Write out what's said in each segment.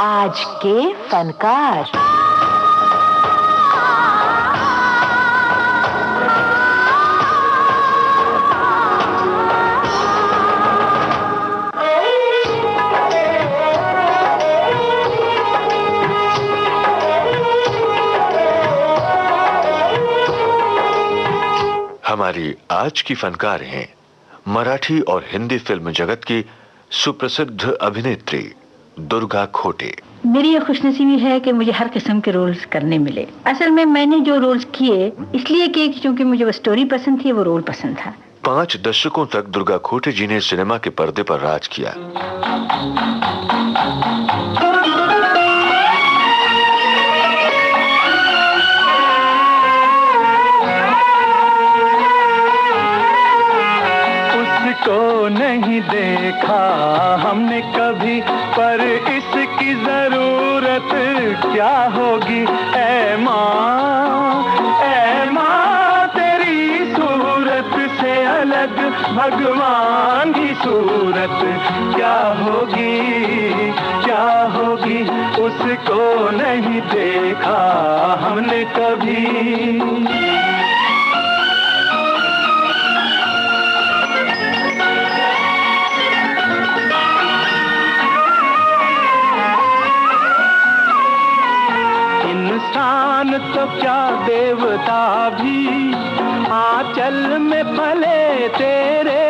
आज के फनकार। हमारी आज की फनकार हैं मराठी और हिंदी फिल्म जगत की सुप्रसिद्ध अभिनेत्री दुर्गा खोटे। मेरी ये खुशनसीबी है कि मुझे हर किस्म के रोल्स करने मिले। असल में मैंने जो रोल्स किए इसलिए किए क्योंकि मुझे वो स्टोरी पसंद थी, वो रोल पसंद था। 5 दशकों तक दुर्गा खोटे जी ने सिनेमा के पर्दे पर राज किया। उसको नहीं देखा हमने कभी, पर इसकी जरूरत क्या होगी। ऐ माँ तेरी सूरत से अलग भगवान की सूरत क्या होगी, क्या होगी। उसको नहीं देखा हमने कभी। इंसान तो क्या देवता भी आंचल में पले तेरे,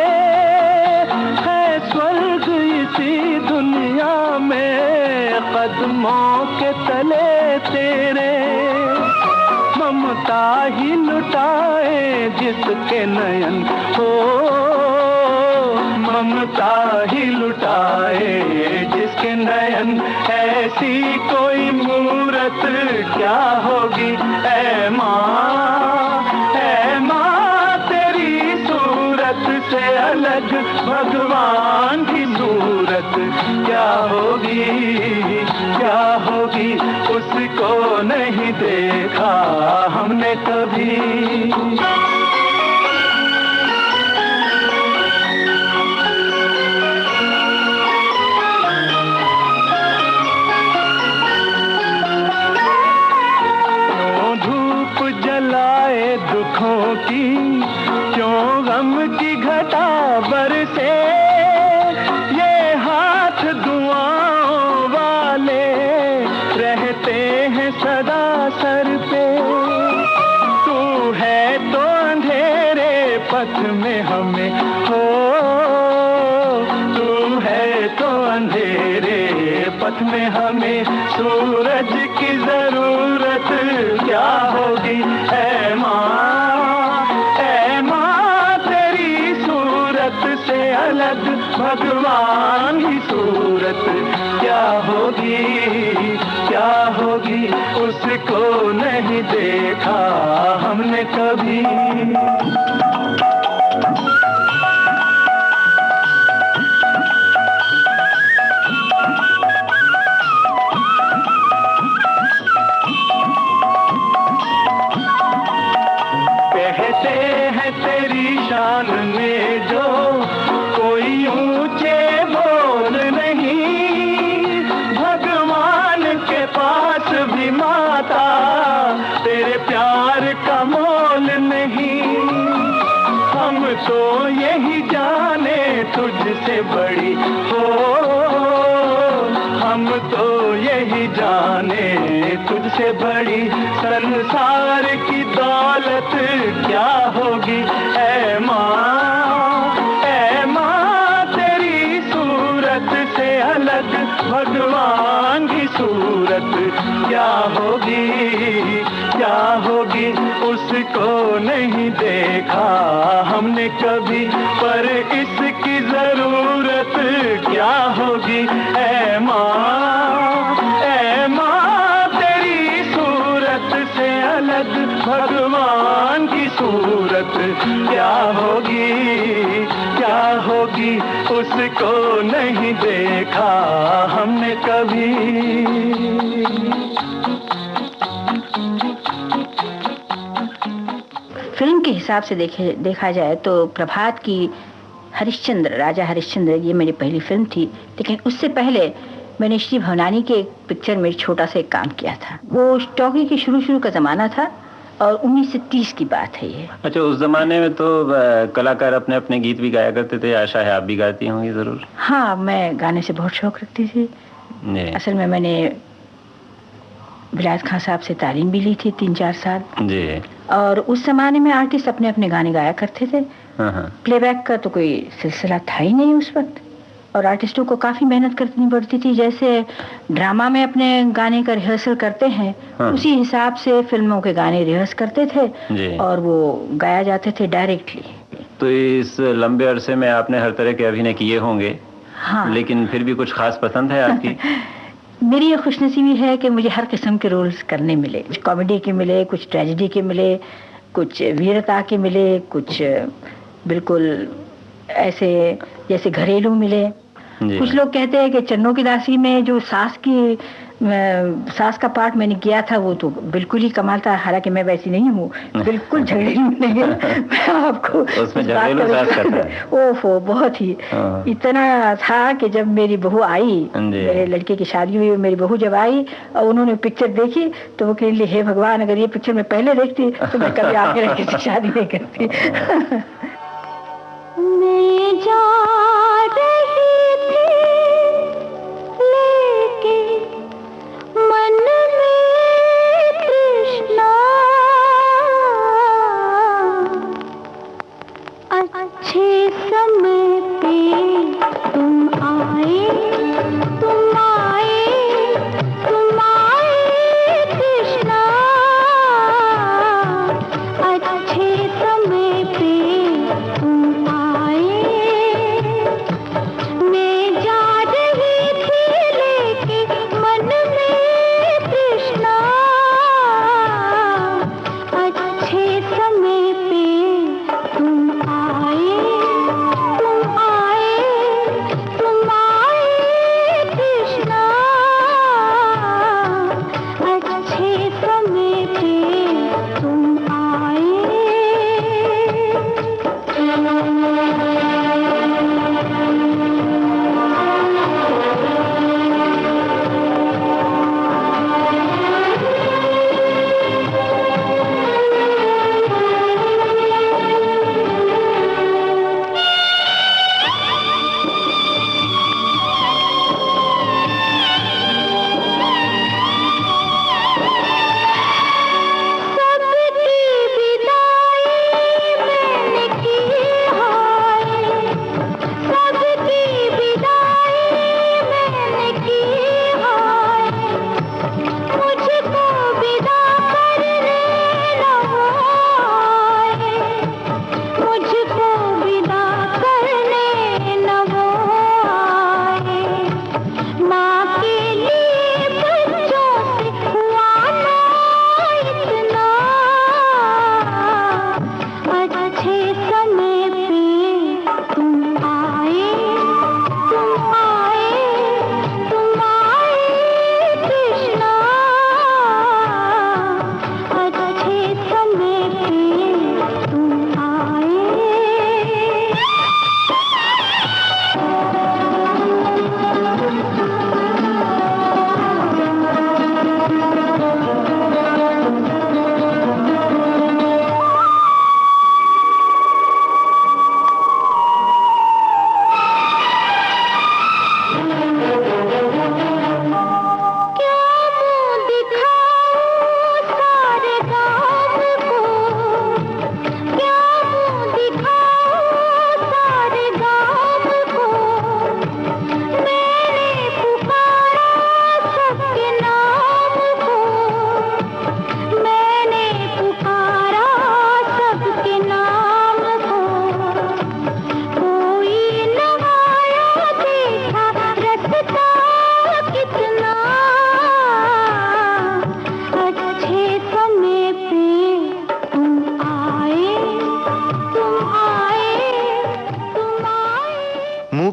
है स्वर्ग इसी दुनिया में कदमों के तले तेरे। ममता ही लुटाए जिसके नयन हो, ममता ही लुटाए जिसके नयन, ऐसी कोई मूरत क्या होगी। ऐ माँ तेरी सूरत से अलग भगवान की सूरत क्या होगी, क्या होगी। उसको नहीं देखा हमने कभी। दुखों की क्यों गम की घटा बरसे, ये हाथ दुआओं वाले रहते हैं सदा सर पे। तू है तो अंधेरे पथ में हमें हो, तू है तो अंधेरे पथ में हमें सूरज की जरूरत क्या होगी। ऐ माँ तेरी सूरत से अलग भगवान की सूरत क्या होगी, क्या होगी। उसको नहीं देखा हमने कभी। तेरी शान में जो कोई ऊंचे बोल नहीं, भगवान के पास भी माता तेरे प्यार का मोल नहीं। हम तो यही जाने तुझसे बड़ी हो, हम तो यही जाने तुझसे बड़ी संसार की दौलत क्या होगी। ऐ माँ तेरी सूरत से अलग भगवान की सूरत क्या होगी, क्या होगी। उसको नहीं देखा हमने कभी, पर इसकी जरूरत क्या होगी। ऐ माँ तेरी सूरत से अलग भगवान की सूरत क्या होगी, क्या होगी। उसको नहीं देखा हमने कभी। फिल्म के हिसाब से देखा जाए तो प्रभात की हरिश्चंद्र, राजा हरिश्चंद्र, ये मेरी पहली फिल्म थी। लेकिन उससे पहले मैंने श्री भवनानी के एक पिक्चर में छोटा सा एक काम किया था। वो टॉकी के शुरू का ज़माना था और 1930 की बात है ये। अच्छा, उस जमाने में तो कलाकार अपने अपने गीत भी गाया करते थे। आशा है आप भी गाती होंगी जरूर। हाँ, मैं गाने से बहुत शौक रखती थी। असल में मैंने विलायत खान साहब से तालीम भी ली थी 3-4 साल जी। और उस जमाने में आर्टिस्ट अपने अपने गाने गाया करते थे। प्लेबैक का तो कोई सिलसिला था ही नहीं उस वक्त और आर्टिस्टों को काफ़ी मेहनत करनी पड़ती थी। जैसे ड्रामा में अपने गाने का रिहर्सल करते हैं, उसी हिसाब से फिल्मों के गाने रिहर्स करते थे और वो गाया जाते थे डायरेक्टली। तो इस लंबे अरसे में आपने हर तरह के अभिनय किए होंगे। हाँ, लेकिन फिर भी कुछ खास पसंद है आपकी? मेरी ये खुशनसीबी है कि मुझे हर किस्म के रोल्स करने मिले। कुछ कॉमेडी के मिले, कुछ ट्रेजेडी के मिले, कुछ वीरता के मिले, कुछ बिल्कुल ऐसे जैसे घरेलू मिले। कुछ लोग कहते हैं कि चन्नों की दासी में जो सास का पार्ट मैंने किया था वो तो बिल्कुल ही कमाल था। हालांकि मैं वैसी नहीं हूँ, बिल्कुल झगड़ेलू नहीं है। मैं आपको उसमें झगड़ेलू सास करता है। ओफो, बहुत ही इतना था कि जब मेरी बहू आई, मेरे लड़के की शादी हुई, मेरी बहू जब आई और उन्होंने पिक्चर देखी तो वो कह रही, हे भगवान, अगर ये पिक्चर मैं पहले देखती तो मैं कभी आपके लड़के से शादी नहीं करती। मैं जा रही थी लेके मन में कृष्णा, अच्छे समय पे तुम आए, तुम आए, तुम आए कृष्णा, अच्छे समय पे तुम आए। मैं जा रही थी लेके मन में कृष्णा, अच्छे समय पे तुम आए, तुम आए, तुम आए कृष्णा, अच्छे समय पे तुम आए।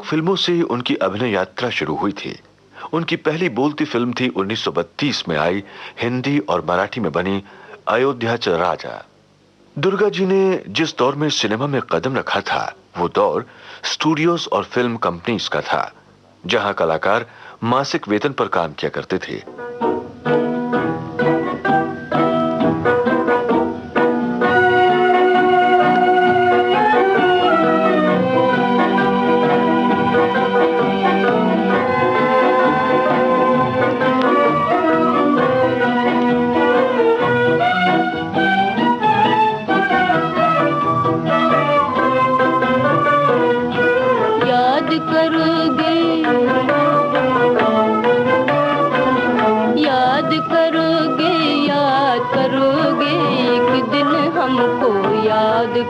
फिल्मों से उनकी अभिनय यात्रा शुरू हुई थी। उनकी पहली बोलती फिल्म थी 1932 में आई हिंदी और मराठी में बनी अयोध्याचा राजा। दुर्गा जी ने जिस दौर में सिनेमा में कदम रखा था वो दौर स्टूडियोज और फिल्म कंपनीज का था, जहां कलाकार मासिक वेतन पर काम किया करते थे।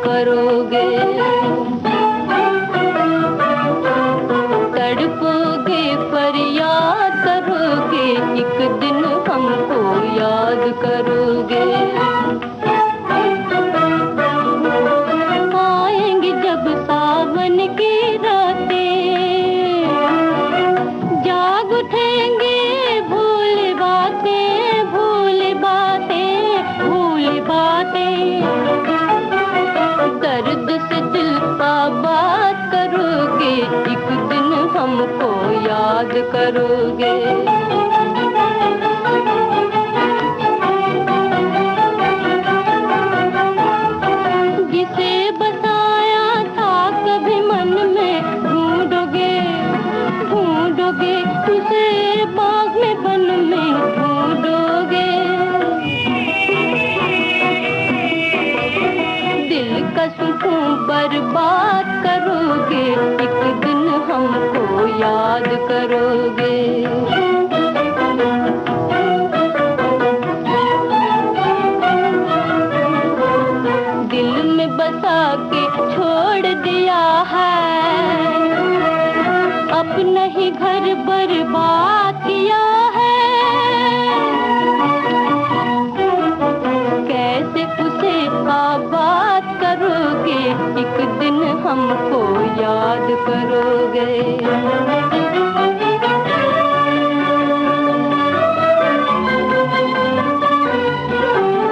करोगे, तड़पोगे, फरियाद करोगे, एक दिन हमको याद करोगे। आएंगी जब सावन की रातें, जाग उठेंगे भूल बातें, भूल बातें, भूल बातें। दर्द से दिल का बात करोगे, एक दिन हमको याद करोगे। जिसे बसाया था कभी मन में ढूंढोगे, ढूंढोगे, उसे बाग में बन में ढूंढोगे। दिल का सुकून बर्बाद करोगे, एक दिन हमको याद करोगे। दिल में बसा के छोड़ दिया है, अपना ही घर बर्बाद किया है। कैसे उसे आबाद करोगे, एक दिन हमको याद करोगे।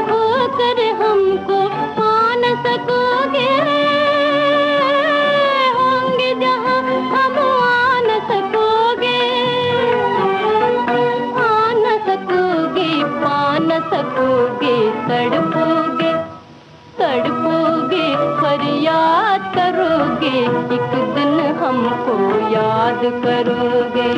खोकर हमको पा न सकोगे, होंगे जहाँ हम आ न सकोगे, आ न सकोगे, पा न सकोगे। तड़पोगे, तड़पोगे, फरियाद करोगे, एक दिन हमको याद करोगे।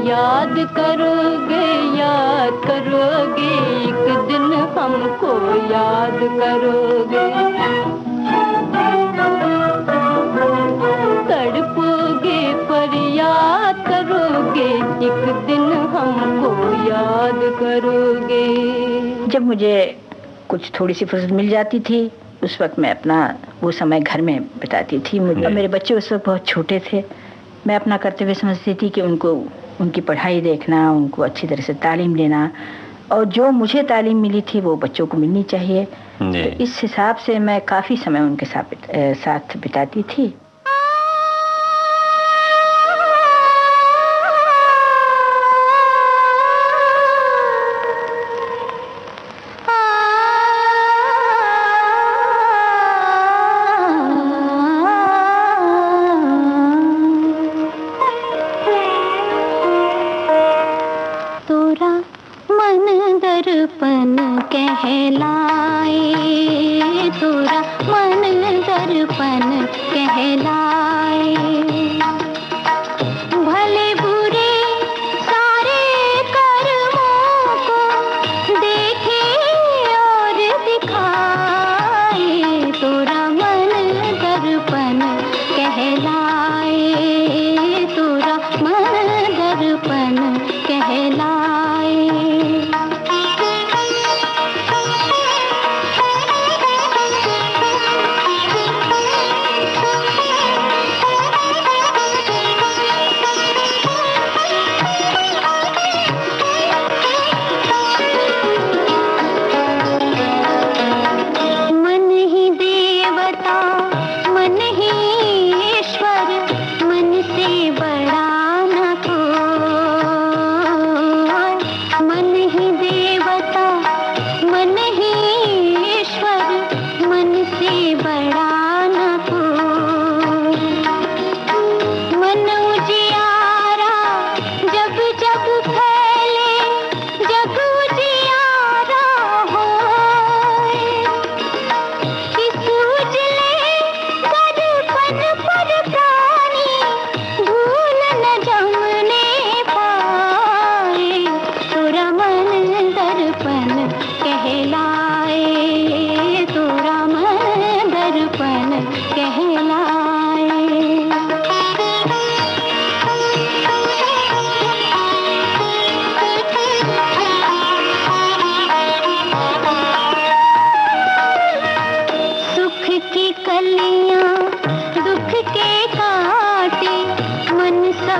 याद करोगे, याद करोगे, एक दिन हमको याद करोगे। तड़पोगे, फरियाद करोगे, एक दिन हमको याद करोगे। जब मुझे कुछ थोड़ी सी फुर्सत मिल जाती थी, उस वक्त मैं अपना वो समय घर में बिताती थी। मेरे बच्चे उस वक्त बहुत छोटे थे। मैं अपना कर्तव्य समझती थी कि उनको उनकी पढ़ाई देखना, उनको अच्छी तरह से तालीम देना, और जो मुझे तालीम मिली थी वो बच्चों को मिलनी चाहिए। तो इस हिसाब से मैं काफ़ी समय उनके साथ बिताती थी। दर्पण कहलाए, तोरा मन दर्पण कहलाए। भले बुरे सारे कर्मों को देखे और दिखाए, तोरा मन दर्पण कहलाए, तोरा मन दर्पण कहलाए।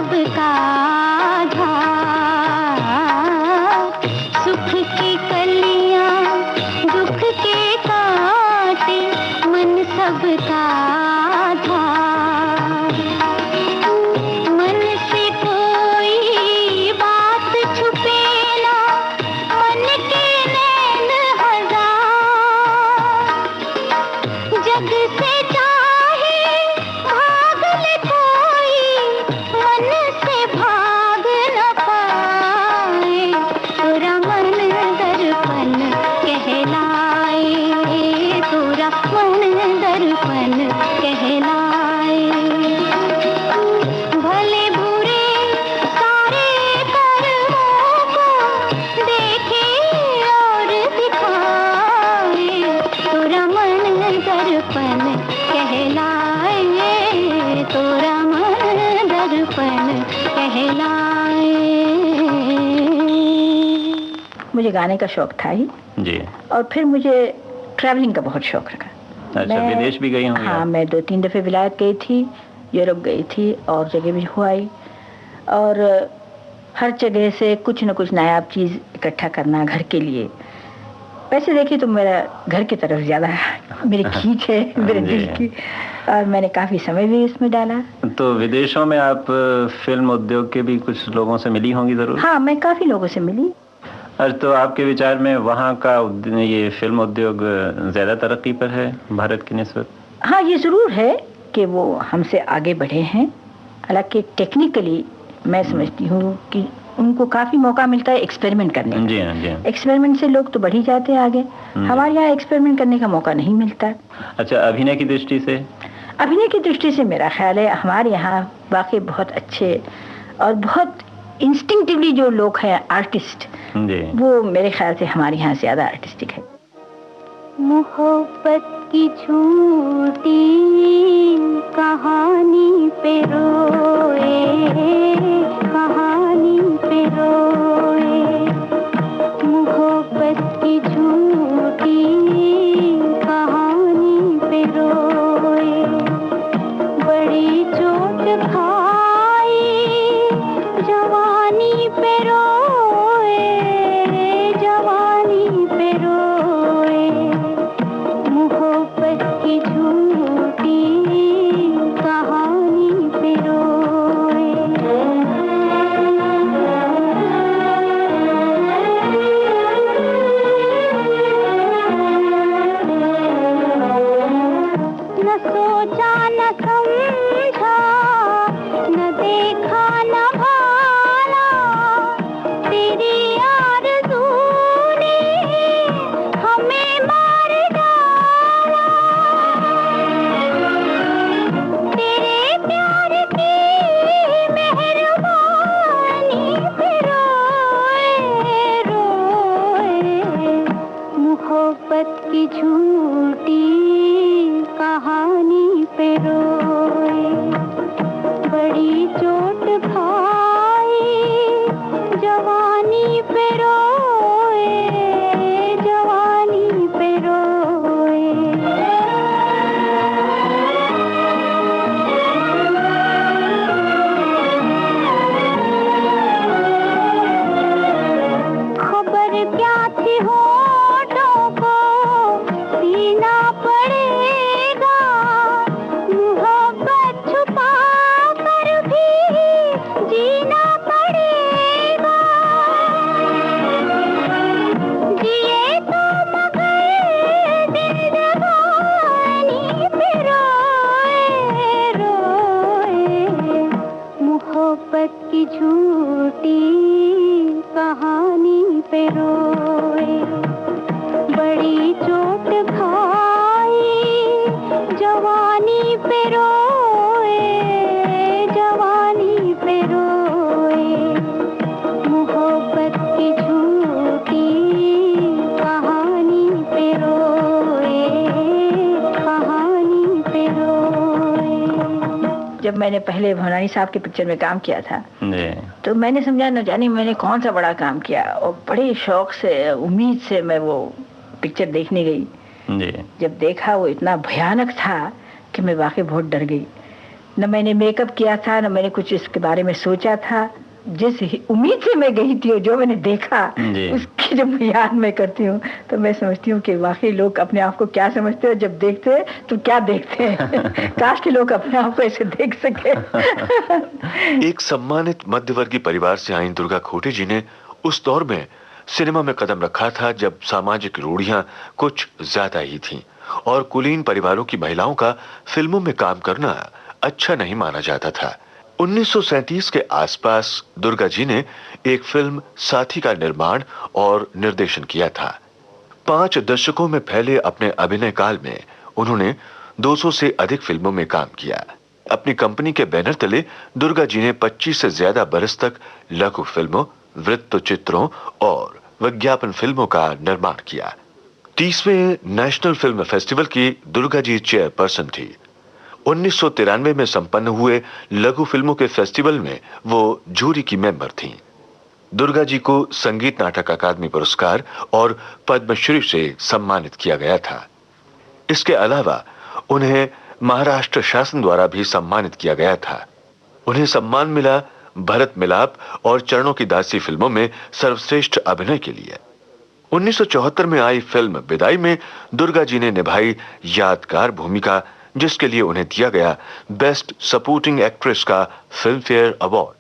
सबका आधार, सुख की कलियां दुख के काटे, मन सबका आधार। मन से कोई बात छुपे ना, मन के नैन हजार, जग से चाहे भाग ले कोई, मन से भाग न पाए। तेरा मन दर्पण कहलाए, तेरा मन दर्पण कहलाए। भले बुरे सारे कर्मों को देखे और दिखाए, तेरा मन दर्पण कहलाए, तेरा मन दर्पण कहलाए। मुझे गाने का शौक था ही जी। और फिर मुझे ट्रैवलिंग का बहुत शौक रखा। अच्छा, विदेश भी गई होंगी? हाँ, मैं 2-3 दफ़े विलायत गई थी, यूरोप गई थी और जगह भी हुआई। और हर जगह से कुछ न कुछ नायाब चीज़ इकट्ठा करना घर के लिए। वैसे देखिए तो मेरा घर की तरफ ज़्यादा मेरी खींच है, मेरे दिल की, और मैंने काफ़ी समय भी इसमें डाला। तो विदेशों में आप फिल्म उद्योग के भी कुछ लोगों से मिली होंगी ज़रूर? हाँ, मैं काफ़ी लोगों से मिली। तो आपके विचार में वहाँ का ये फिल्म उद्योग ज़्यादा तरक्की पर है भारत की निस्बत? हाँ, ये ज़रूर है कि वो हमसे आगे बढ़े हैं। हालांकि टेक्निकली मैं समझती हूँ कि उनको काफ़ी मौका मिलता है एक्सपेरिमेंट करने का। जी हाँ, जी हाँ। एक्सपेरिमेंट से लोग तो बढ़ ही जाते हैं आगे। हमारे यहाँ एक्सपेरिमेंट करने का मौका नहीं मिलता। अच्छा, अभिनय की दृष्टि से? अभिनय की दृष्टि से मेरा ख्याल है हमारे यहाँ वाकई बहुत अच्छे और बहुत इंस्टिंक्टिवली जो लोग हैं आर्टिस्ट, वो मेरे ख्याल से हमारे यहाँ ज़्यादा आर्टिस्टिक है। मोहब्बत की झूठी कहानी पे रोए, कहानी पे रोए, मोहब्बत की झूठी कहानी पे रोए। बड़ी चोट खाई जवानी पे रोए, जवानी पे रोए, मोहब्बत की झूठी कहानी पे रोए। न सोचा न समझा, न देखा न भाना, तेरी आरज़ू ने हमें मार डाला। तेरे प्यार की मेहरबानी पे रोए, रोए, मोहब्बत की झूठी कहानी पे रोए। बड़ी चोट खाई जवानी पे रोए, जवानी पे रोए। खबर क्या थी होठों को सीना पड़ेगा, मोहब्बत छुपा कर भी जीना पड़ेगा। जिए तो मगर जिंदगानी पे रोए, रोए, मोहब्बत की झूठी कहानी पे रोए। बड़ी चोट खाई जवानी पे रोए, जवानी पे रोए, मोहब्बत की झूठी कहानी पे रोए, कहानी पे रोए। जब मैंने पहले भवनानी साहब के पिक्चर में काम किया था तो मैंने समझा न जाने मैंने कौन सा बड़ा काम किया, और बड़े शौक से उम्मीद से मैं वो पिक्चर देखने गई। जब देखा वो इतना भयानक था कि मैं वाकई बहुत डर गई। न मैंने मेकअप किया था, न मैंने कुछ इसके बारे में सोचा था। जिस उम्मीद से मैं गई थी, जो मैंने देखा उसकी जब याद मैं करती हूँ तो मैं समझती हूँ कि वाकई लोग अपने आप को क्या समझते हैं, जब देखते हैं तो क्या देखते हैं। काश के लोग अपने आप को ऐसे देख सके। एक सम्मानित मध्यवर्गीय परिवार से आई दुर्गा खोटे जी ने उस दौर में सिनेमा में कदम रखा था जब सामाजिक रूढ़ियां कुछ ज्यादा ही थीं और कुलीन परिवारों की महिलाओं का फिल्मों में काम करना अच्छा नहीं माना जाता था। 1937 के आसपास दुर्गा जी ने एक फिल्म साथी का निर्माण और निर्देशन किया था। 5 दशकों में फैले अपने अभिनय काल में उन्होंने 200 से अधिक फिल्मों में काम किया। अपनी कंपनी के बैनर तले दुर्गा जी ने 25 से ज्यादा बरस तक लघु फिल्मों, वृत्तचित्रों और विज्ञापन फिल्मों का निर्माण किया। 30वें नेशनल फिल्म फेस्टिवल की दुर्गा जी चेयरपर्सन थी। 1993 में संपन्न हुए लघु फिल्मों के फेस्टिवल में वो जूरी की मेंबर थीं। दुर्गा जी को संगीत नाटक अकादमी पुरस्कार और पद्मश्री से सम्मानित किया गया था। इसके अलावा उन्हें महाराष्ट्र शासन द्वारा भी सम्मानित किया गया था। उन्हें सम्मान मिला भरत मिलाप और चरणों की दासी फिल्मों में सर्वश्रेष्ठ अभिनय के लिए। 1974 में आई फिल्म विदाई में दुर्गा जी ने निभाई यादगार भूमिका, जिसके लिए उन्हें दिया गया बेस्ट सपोर्टिंग एक्ट्रेस का फिल्म फेयर अवार्ड।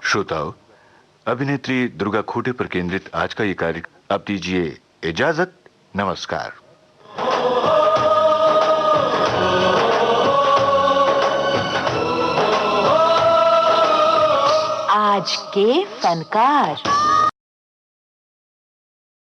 श्रोताओं, अभिनेत्री दुर्गा खोटे पर केंद्रित आज का ये कार्यक्रम अब दीजिए इजाजत। नमस्कार। आज के फनकार।